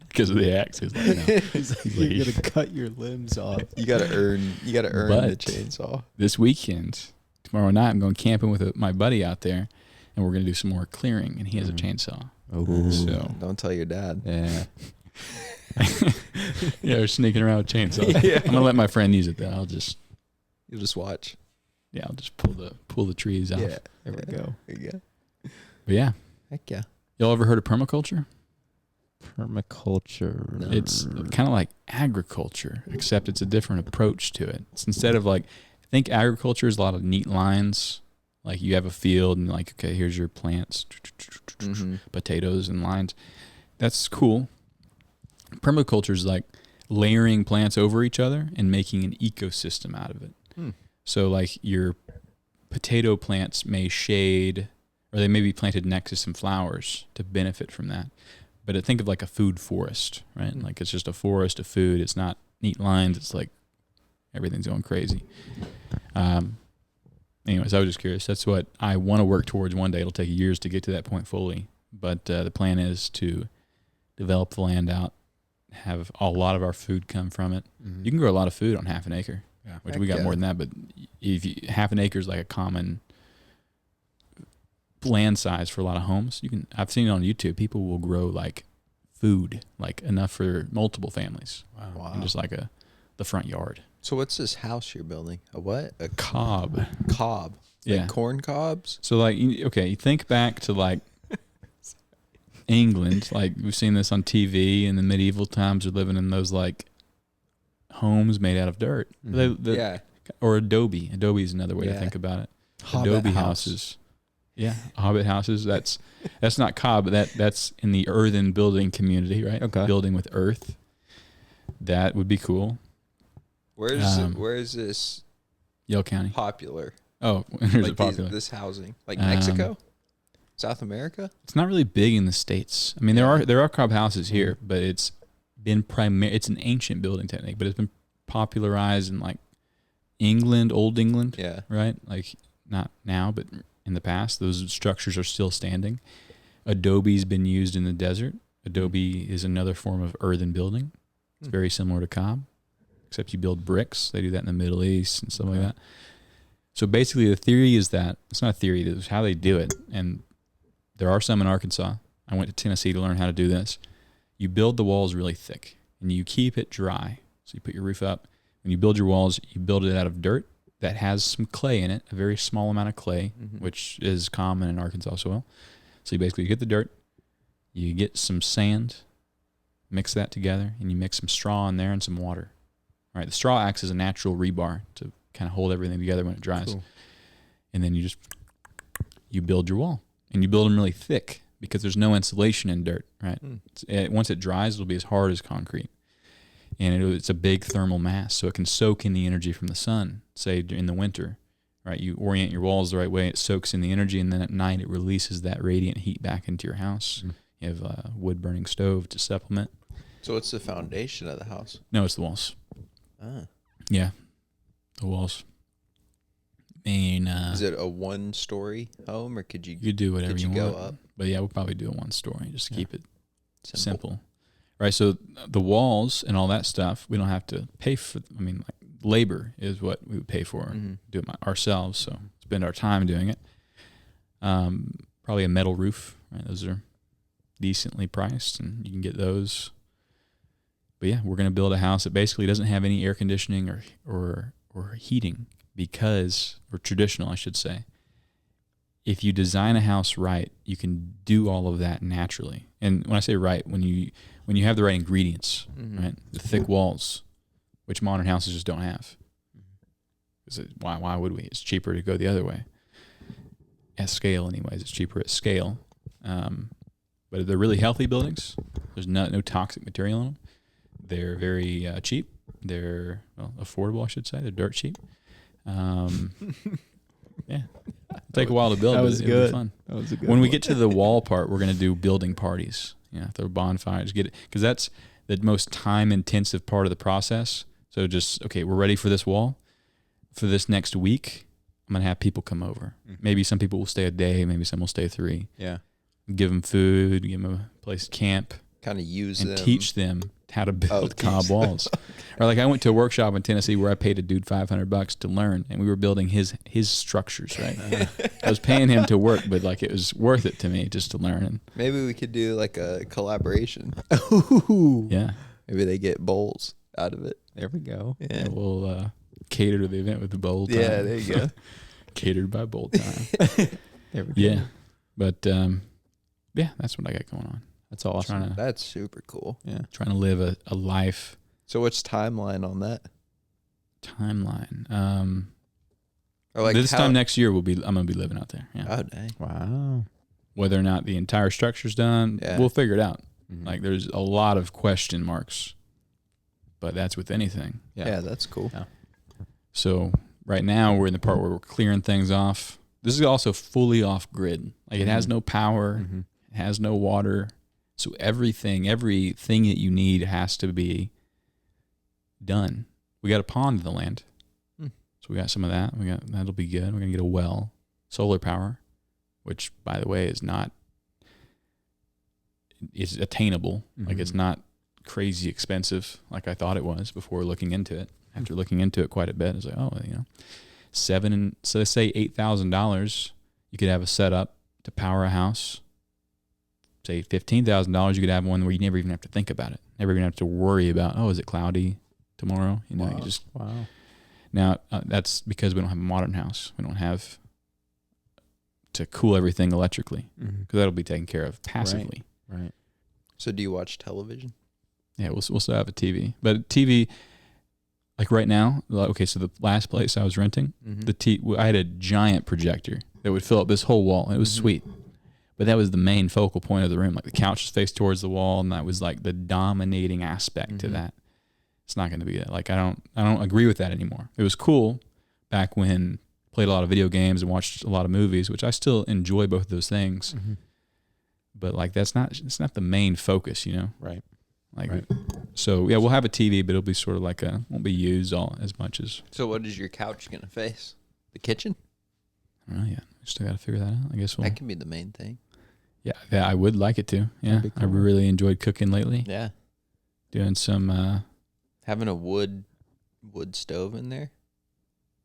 because of the axe. He's like, no. He's like, you're gonna cut your limbs off. You gotta earn the But chainsaw. This weekend, tomorrow night, I'm going camping with my buddy out there, and we're gonna do some more clearing. And he has a chainsaw. Oh, So Don't tell your dad. yeah. yeah, we're sneaking around with chainsaws. Yeah. I'm gonna let my friend use it though. You'll just watch. I'll just pull the trees off. Yeah. There we go. There you go. But yeah, Heck yeah. y'all ever heard of permaculture? Permaculture. No. It's kind of like agriculture, except it's a different approach to it. It's instead of like, I think agriculture is a lot of neat lines. Like you have a field and like, okay, here's your plants, potatoes and lines. That's cool. Permaculture is like layering plants over each other and making an ecosystem out of it. So like your potato plants may shade, or they may be planted next to some flowers to benefit from that. But think of like a food forest, right? Like it's just a forest of food. It's not neat lines. It's like everything's going crazy. Anyways, I was just curious. That's what I want to work towards one day. It'll take years to get to that point fully. But the plan is to develop the land out, have a lot of our food come from it. You can grow a lot of food on half an acre, which we got more than that. But if half an acre is like a common land size for a lot of homes, I've seen it on YouTube. People will grow like food, like enough for multiple families. Wow. And just like the front yard. So what's this house you're building? A what? A Cob. cob. Yeah. Like corn cobs? So like, okay, you think back to like England, like we've seen this on TV in the medieval times. They're living in those like homes made out of dirt. Yeah. Or adobe. Adobe is another way to Yeah. think about it. Hobbit Adobe house. houses. Yeah, hobbit houses. That's not cob, but that's in the earthen building community, right? Okay. Building with earth. That would be cool. Where is this Yale County. popular? Oh, where's Like it popular? this housing? Like Mexico? South America? It's not really big in the States. I mean, there are cob houses here, but it's been it's an ancient building technique, but it's been popularized in like England, Old England. Yeah. Right? Like not now, but in the past, those structures are still standing. Adobe's been used in the desert. Adobe is another form of earthen building. It's very similar to cob, except you build bricks. They do that in the Middle East and stuff like that. So basically the theory is that, it's not a theory, it's how they do it. And there are some in Arkansas. I went to Tennessee to learn how to do this. You build the walls really thick and you keep it dry. So you put your roof up. When you build your walls, you build it out of dirt that has some clay in it, a very small amount of clay, which is common in Arkansas soil. So you basically get the dirt, you get some sand, mix that together, and you mix some straw in there and some water. All right, the straw acts as a natural rebar to kind of hold everything together when it dries. Cool. And then you build your wall, and you build them really thick because there's no insulation in dirt, right? Once it dries, it'll be as hard as concrete. And it's a big thermal mass, so it can soak in the energy from the sun, say in the winter, right? You orient your walls the right way, it soaks in the energy, and then at night it releases that radiant heat back into your house. You have a wood-burning stove to supplement. So what's the foundation of the house? No, it's the walls. Ah. Yeah, the walls. And is it a one-story home, or could you do whatever you go want? Up? But yeah, we'll probably do a one-story just to keep it simple. Right, so the walls and all that stuff, we don't have to pay for. I mean, like labor is what we would pay for, do it ourselves. So spend our time doing it. Probably a metal roof. Right, those are decently priced, and you can get those. But yeah, we're gonna build a house that basically doesn't have any air conditioning or heating or traditional, I should say. If you design a house right, you can do all of that naturally. And when I say right, when you have the right ingredients, right, the thick walls, which modern houses just don't have. Why would we? It's cheaper to go the other way. At scale, anyways, it's cheaper at scale. but they're really healthy buildings. There's no toxic material in them. They're very cheap. They're affordable, I should say. They're dirt cheap. Yeah, it'll take a while to build. That was but it'll good. be fun. That was a good When we one. get to the wall part, we're going to do building parties. Throw bonfires, get it, because that's the most time-intensive part of the process. So we're ready for this wall. For this next week, I'm going to have people come over. Maybe some people will stay a day. Maybe some will stay 3. Yeah. Give them food, give them a place to camp, Kind of use and them. teach them how to build cob teach walls. Or like I went to a workshop in Tennessee where I paid a dude $500 to learn, and we were building his structures. Right, I was paying him to work, but like it was worth it to me just to learn. And Maybe we could do like a collaboration. yeah, Maybe they get bowls out of it. There we go. Yeah. we'll cater to the event with the bowl time. Yeah, there you go. Catered by bowl time. There we go. Yeah, but yeah, that's what I got going on. That's awesome. That's super cool. Yeah. Trying to live a life So what's timeline on that? timeline. Or like This time next year I'm gonna be living out there. Yeah. Oh, dang. Wow. Whether or not the entire structure's done, Yeah. we'll figure it out. Mhm. Like there's a lot of question marks, but that's with anything. Yeah, that's cool. Yeah. So right now we're in the part where we're clearing things off. This is also fully off grid. Like it has no power, Mhm. it has no water. So everything that you need has to be done. We got a pond in the land. Hmm. So we got some of that. That'll be good. We're gonna get a well, solar power, which by the way is attainable. Like it's not crazy expensive like I thought it was before looking into it. After looking into it quite a bit, I was like, so let's say $8,000, you could have a setup to power a house. Say $15,000, you could have one where you never even have to think about it. Never even have to worry about, is it cloudy tomorrow? You just Wow. now that's because we don't have a modern house. We don't have to cool everything electrically because that'll be taken care of passively. Right. So do you watch television? Yeah, we'll still have a TV, but TV, like right now, so the last place I was renting, I had a giant projector that would fill up this whole wall. And it was sweet, but that was the main focal point of the room. Like the couch was faced towards the wall, and that was like the dominating aspect to that. It's not going to be that. Like I don't agree with that anymore. It was cool back when I played a lot of video games and watched a lot of movies, which I still enjoy both of those things. But like it's not the main focus, Right. Like, Right. So yeah, we'll have a TV, but it'll be sort of like won't be used all as much as. So what is your couch going to face? The kitchen? I don't know yet. We still got to figure that out. I guess That can be the main thing. Yeah, I would like it to. Yeah, That'd be I cool. really enjoyed cooking lately. Yeah. Doing some. Having a wood stove in there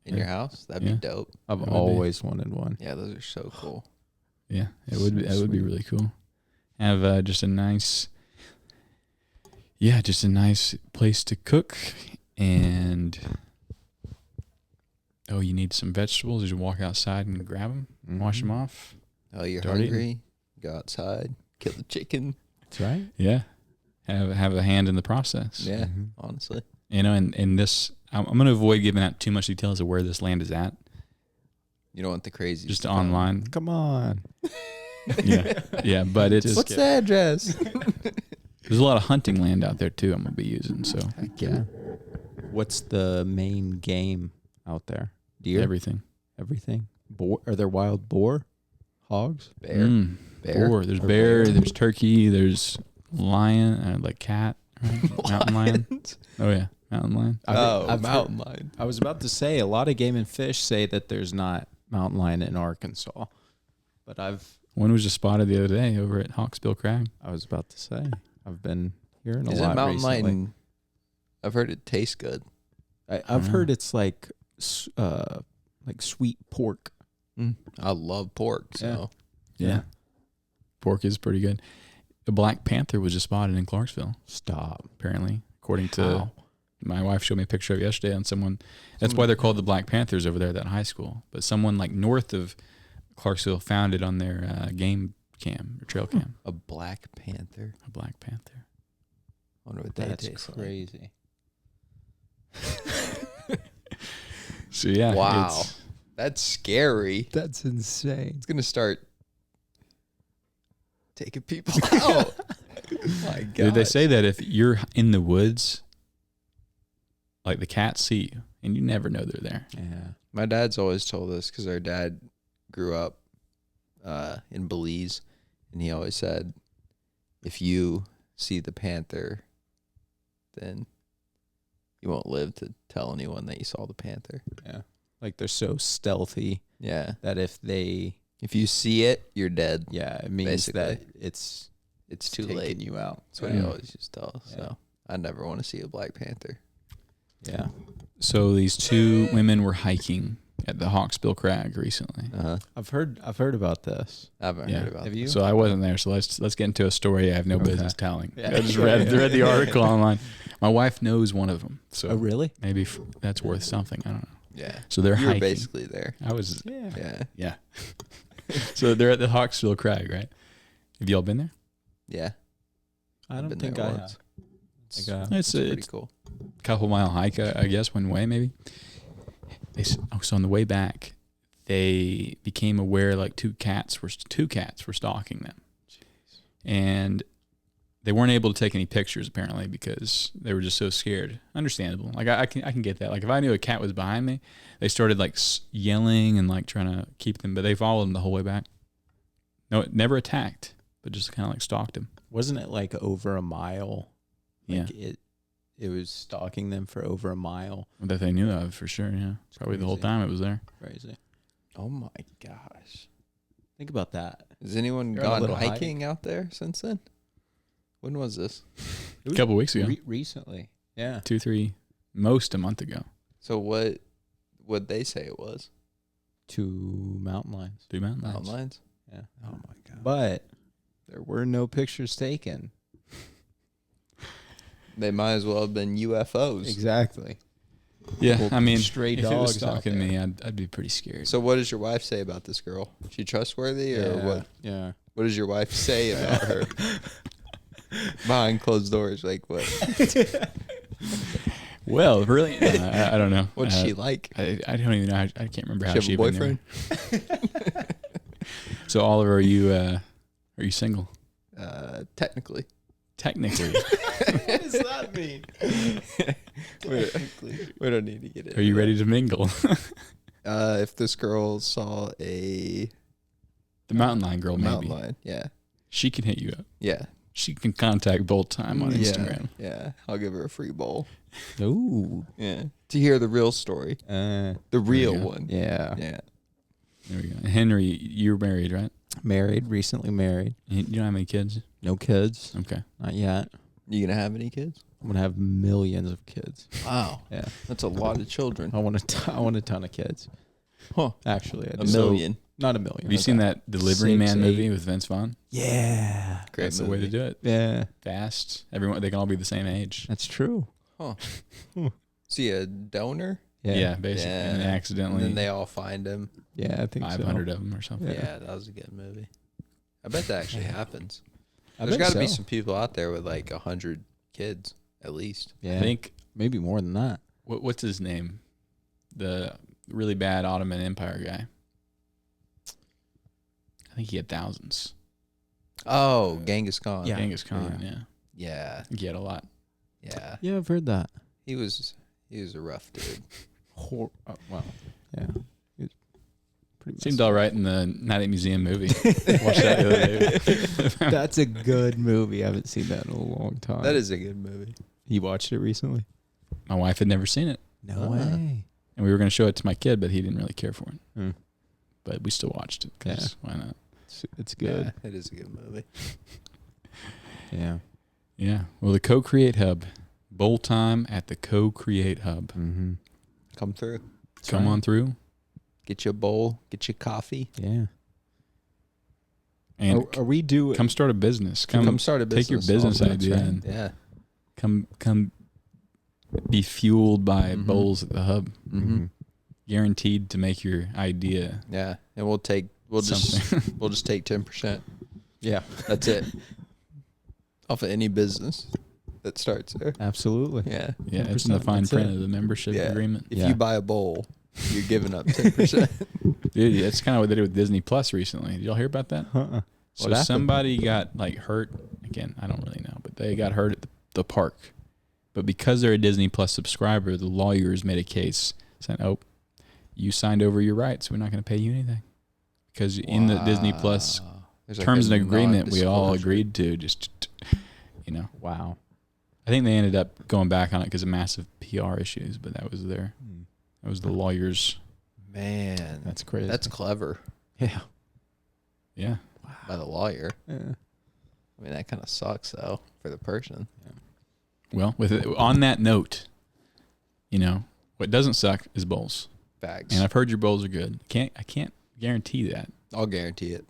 in your house, that'd be dope. I've That would be. always wanted one. Yeah, those are so cool. Yeah, it would be. That would be really cool. Have just a nice place to cook, and you need some vegetables. You walk outside and grab them, and wash them off. Oh, you're Start hungry? Go outside, kill the chicken. That's right. Yeah, have a hand in the process. Yeah, honestly. And this, I'm going to avoid giving out too much details of where this land is at. You don't want the crazy. Just online. Come on. Yeah, but it's What's the address? there's a lot of hunting land out there too. I'm gonna be using Heck yeah. What's the main game out there? Deer? everything. Everything? Boar? Are there wild boar? Hogs? Bear. Bear. Boar. There's Or bear. bear. There's turkey. There's lion. Like cat. Right? Mountain lion. Oh yeah, mountain lion. I've mountain lion. I was about to say, a lot of Game and Fish say that there's not mountain lion in Arkansas. But One was just spotted the other day over at Hawksbill Crag. I was about to say, I've been hearing a Is lot it mountain recently. lion? I've heard it tastes good. I've heard it's like sweet pork. I love pork, so Yeah. Pork is pretty good. The Black Panther was just spotted in Clarksville, Stop. apparently, according to How? my wife showed me a picture of it yesterday on someone. That's why they're called the Black Panthers over there at that high school. But someone like north of Clarksville found it on their game cam or trail cam. a Black Panther. A Black Panther. I wonder what that That's tastes crazy. So yeah, Wow. it's- That's scary. That's insane. It's gonna start taking people out. My God. Dude, they say that if you're in the woods, like the cats see you, and you never know they're there. Yeah. My dad's always told us because our dad grew up in Belize, and he always said, if you see the panther, then you won't live to tell anyone that you saw the panther. Yeah. Like they're so stealthy Yeah. that if you see it, you're dead. yeah, it means Basically. that it's Too taking late. you out. That's what he always used to tell us. Yeah. So I never want to see a black panther. Yeah. So these two women were hiking at the Hawksbill Crag recently. Uh-huh. I've heard about this. I haven't Yeah. heard about Have that. you? So I wasn't there. So let's get into a story I have no Okay. business telling. Yeah. I just read the article online. My wife knows one of them, so Oh, really? maybe that's worth something. I don't know. Yeah. So they're You were hiking. basically there. I was, Yeah. Yeah. so they're at the Hawksbill Crag, right? Have y'all been there? Yeah. I I've don't been think there I once. have. Like, It's Pretty cool. a couple mile hike, I guess, one way maybe. So on the way back, they became aware like two cats were stalking them, and they weren't able to take any pictures apparently because they were just so scared. Understandable. Like I can get that. Like if I knew a cat was behind me, they started like yelling and like trying to keep them, but they followed them the whole way back. No, it never attacked, but just kind of like stalked them. wasn't it like over a mile? Like Yeah, it was stalking them for over a mile. that they knew of for sure. Yeah, probably the whole crazy. time it was there. Crazy. Oh my gosh. Think about that. Has anyone You're on a gone little hike. hiking out there since then? When was this? A couple weeks ago, Recently. Yeah. 2-3, most a month ago. So what'd they say it was? 2 mountain lions. 3 mountain lions. Mountain lions? Yeah. Oh my God. But there were no pictures taken. They might as well have been UFOs. Exactly. Yeah, Well, I mean, stray if it was dogs out stalking me, there. I'd be pretty scared. So what does your wife say about this girl? She trustworthy or what? Yeah. What does your wife say about her? Behind closed doors, like what? Well, really, I don't know. What's she like? I don't even know. I can't remember how She she have a even knew. boyfriend? So Oliver, are you single? Technically. Technically, What does that mean? We don't need to get it. are you ready to mingle? If this girl saw a The mountain lion girl, maybe mountain lion, yeah, she can hit you up. yeah, She can contact Bolt Time on Instagram. yeah, I'll give her a free bowl. Ooh. Yeah, to hear the real story, the real go. one. Yeah. Yeah, There we go. Henry, you're married, right? Married, recently married. You don't have any kids? No kids. Okay. Not yet. you gonna have any kids? I'm gonna have millions of kids. Wow, Yeah. that's a lot of children. I want a ton of kids. Huh? Actually, I A do. million. Not a million. Have you seen that Delivery 6, Man movie 8. with Vince Vaughn? Yeah. Great That's movie. the way to do it. Yeah. Fast. Everyone, they can all be the same age. That's true. Huh? See a donor, Yeah, basically. And they and accidentally then they all find him. Yeah, I think 500 of them or something. Yeah. That was a good movie. I bet that actually happens. I There's bet got to be so. some people out there with like 100 kids at least. Yeah. I think, maybe more than that. what's his name? The really bad Ottoman Empire guy. I think he had thousands. Oh, Genghis Khan. Yeah. Genghis Khan, yeah. Yeah. I think he had a lot. Yeah. Yeah, I've heard that. He was a rough dude. Well, yeah. It's pretty Seemed all right in the Night at Museum movie. Watched that the other day. That's a good movie. I haven't seen that in a long time. That is a good movie. You watched it recently? My wife had never seen it, No Ah. way. and we were going to show it to my kid, but he didn't really care for it. Hmm. But we still watched it because why not? It's good. Yeah, it is a good movie. Yeah. Yeah. Well, the Co-Create Hub. Bowl time at the Co-Create Hub. Mm-hmm. Come through. Come on through. Get you a bowl. Get you coffee. Yeah. And Are we doing? come start a business. Come start a business. Take your business Also. idea That's right. and Yeah. come be fueled by Mhm. bowls at the hub. Mm-hmm. Guaranteed to make your idea Yeah, and we'll something. we'll just take 10%. Yeah. That's it. Off of any business that starts there. Absolutely. Yeah. Yeah, it's in the 100%, fine that's print it. of the membership Yeah. agreement. If Yeah. you buy a bowl, you're giving up 10%. Dude, that's kind of what they did with Disney Plus recently. Did y'all hear about that? Uh-uh. So happened? somebody got like hurt. Again, I don't really know, but they got hurt at the park. But because they're a Disney Plus subscriber, the lawyers made a case saying, "Oh, you signed over your rights. We're not going to pay you anything." Because in the Disney Plus There's like terms a and agreement, we all non-disclosure. agreed to just, Wow. I think they ended up going back on it because of massive PR issues, but that was that was the lawyers. Man, That's crazy. that's clever yeah. Yeah. by the lawyer. Yeah. I mean, that kind of sucks though for the person. Well, on that note, what doesn't suck is bowls. Bags. And I've heard your bowls are good. I can't guarantee that. I'll guarantee it.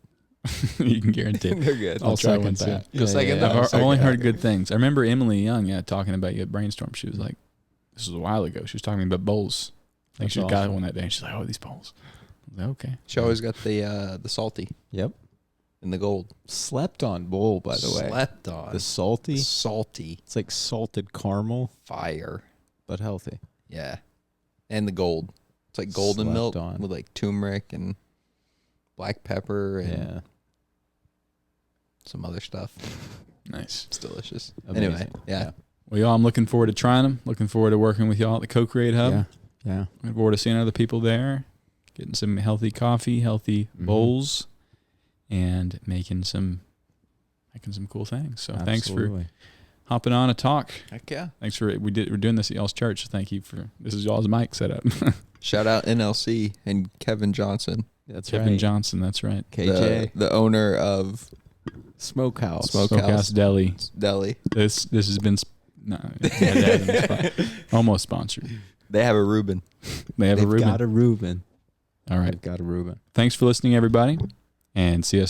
You can guarantee it. They're good. I'll second one that. soon. Go second that. I've only heard good things. I remember Emily Young, talking about you at Brainstorm. She was like, this was a while ago. She was talking about bowls. I think That's she got awesome. one that day. And she's like, oh, these bowls. I was like, okay. She always got the salty Yep. and the gold. Slept on bowl, by the way. Slept on. The salty. Salty It's like salted caramel, fire. but healthy. Yeah. And the gold. It's like golden Slept milk on. with like turmeric and black pepper and Yeah. some other stuff. Nice. It's delicious. Amazing. Anyway, yeah. Well, y'all, I'm looking forward to trying them. Looking forward to working with y'all at the Co-Create Hub. Yeah. Yeah. Looking forward to seeing other people there, getting some healthy coffee, healthy bowls, and making some cool things. So thanks for Absolutely. hopping on a talk. Heck yeah. Thanks for we're doing this at y'all's church. So thank you for this is y'all's mic setup. Shout out NLC and Kevin Johnson, That's Kevin right. Johnson, that's right. KJ. the owner of Smokehouse. Smokehouse Deli. Deli. This has been almost sponsored. They have a Reuben. They have They've a Reuben. got a Reuben. All right. They've got a Reuben. Thanks for listening, everybody, and see us